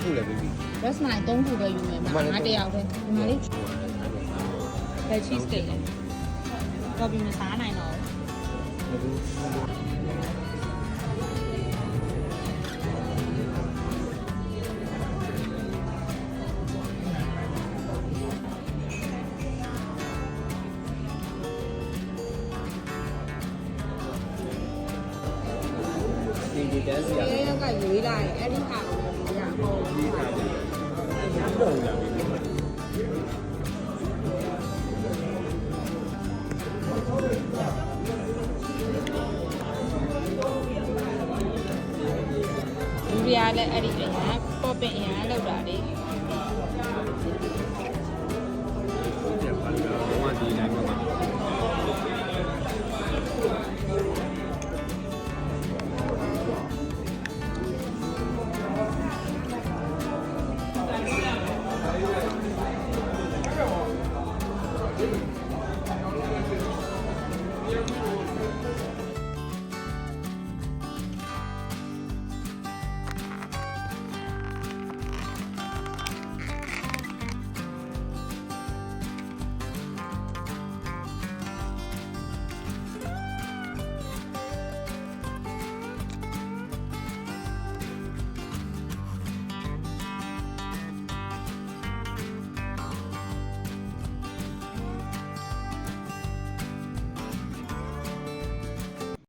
ခုလည်းပြီးပြီ rest night 3ခုပဲယူမယ်မှာငါတယောက်ပဲဒီမှာလေးဘယ် cheese cake လဲတော့ပြီးမစားနိုင်တော့ဒီတန်းစီရ ရဲရောက်ကရွေးလာရင်အဲ့ဒီဟာကိုရအောင် ဒီခါတော့တော့လာပြီ လူတွေကလည်းအဲ့ဒီအရာပေါ့ပင်အရာလောက်တာလေ